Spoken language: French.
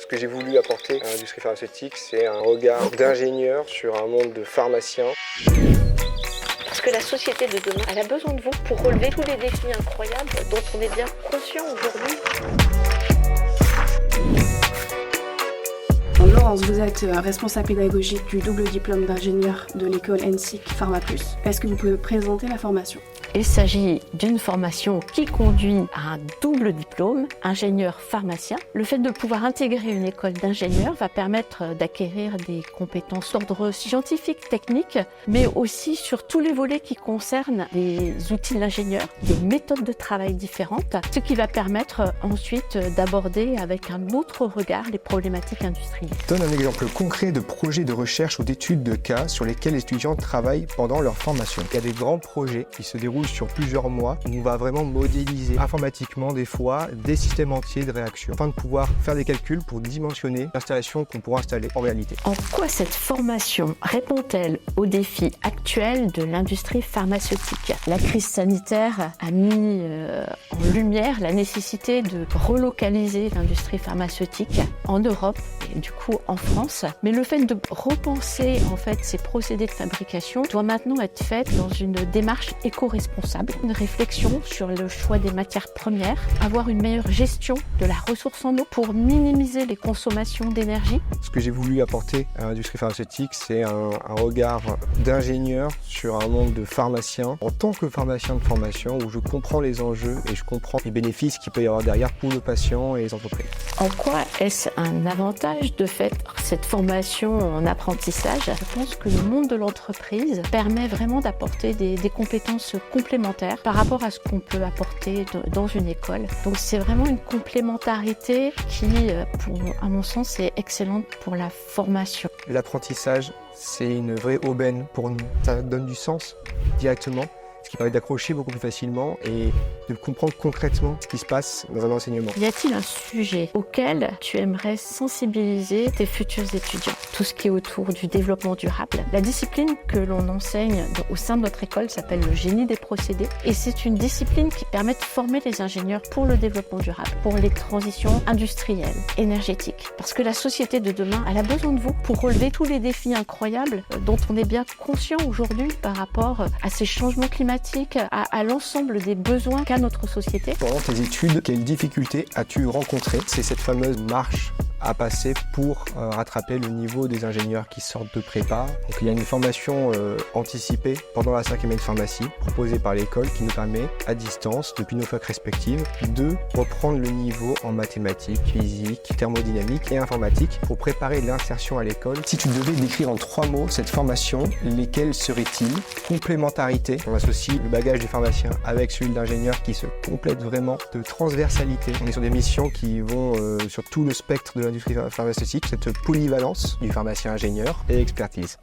Ce que j'ai voulu apporter à l'industrie pharmaceutique, c'est un regard d'ingénieur sur un monde de pharmaciens. Parce que la société de demain, elle a besoin de vous pour relever tous les défis incroyables dont on est bien conscient aujourd'hui. Bonjour Laurence, vous êtes responsable pédagogique du double diplôme d'ingénieur de l'école ENSIC Pharma+. Est-ce que vous pouvez présenter la formation ? Il s'agit d'une formation qui conduit à un double diplôme, ingénieur pharmacien. Le fait de pouvoir intégrer une école d'ingénieurs va permettre d'acquérir des compétences d'ordre scientifique, technique, mais aussi sur tous les volets qui concernent les outils de l'ingénieur, des méthodes de travail différentes, ce qui va permettre ensuite d'aborder avec un autre regard les problématiques industrielles. Donne un exemple concret de projet de recherche ou d'études de cas sur lesquels les étudiants travaillent pendant leur formation. Il y a des grands projets qui se déroulent sur plusieurs mois où on va vraiment modéliser informatiquement des fois des systèmes entiers de réaction afin de pouvoir faire des calculs pour dimensionner l'installation qu'on pourra installer en réalité. En quoi cette formation répond-elle aux défis actuels de l'industrie pharmaceutique ? La crise sanitaire a mis en lumière la nécessité de relocaliser l'industrie pharmaceutique en Europe et du coup en France. Mais le fait de repenser ces procédés de fabrication doit maintenant être fait dans une démarche éco-responsable. Une réflexion sur le choix des matières premières, avoir une meilleure gestion de la ressource en eau pour minimiser les consommations d'énergie. Ce que j'ai voulu apporter à l'industrie pharmaceutique, c'est un regard d'ingénieur sur un monde de pharmaciens. En tant que pharmacien de formation, où je comprends les enjeux et je comprends les bénéfices qu'il peut y avoir derrière pour le patient et les entreprises. En quoi est-ce un avantage de faire cette formation en apprentissage ? Je pense que le monde de l'entreprise permet vraiment d'apporter des compétences complémentaires par rapport à ce qu'on peut apporter dans une école. Donc c'est vraiment une complémentarité qui, à mon sens, est excellente pour la formation. L'apprentissage, c'est une vraie aubaine pour nous. Ça donne du sens directement, ce qui permet d'accrocher beaucoup plus facilement et de comprendre concrètement ce qui se passe dans un enseignement. Y a-t-il un sujet auquel tu aimerais sensibiliser tes futurs étudiants ? Tout ce qui est autour du développement durable. La discipline que l'on enseigne au sein de notre école s'appelle le génie des procédés et c'est une discipline qui permet de former les ingénieurs pour le développement durable, pour les transitions industrielles, énergétiques. Parce que la société de demain, elle a besoin de vous pour relever tous les défis incroyables dont on est bien conscient aujourd'hui par rapport à ces changements climatiques, à l'ensemble des besoins qu'a notre société. Pendant tes études, quelles difficultés as-tu rencontrées ? C'est cette fameuse marche à passer pour rattraper le niveau des ingénieurs qui sortent de prépa. Donc il y a une formation anticipée pendant la 5e année de pharmacie proposée par l'école qui nous permet à distance, depuis nos facs respectives, de reprendre le niveau en mathématiques, physique, thermodynamique et informatique pour préparer l'insertion à l'école. Si tu devais décrire en 3 mots cette formation, lesquels seraient-ils ? Complémentarité, on associe le bagage du pharmacien avec celui de l'ingénieur qui se complète vraiment, de transversalité. On est sur des missions qui vont sur tout le spectre de l'industrie pharmaceutique, cette polyvalence du pharmacien ingénieur et expertise.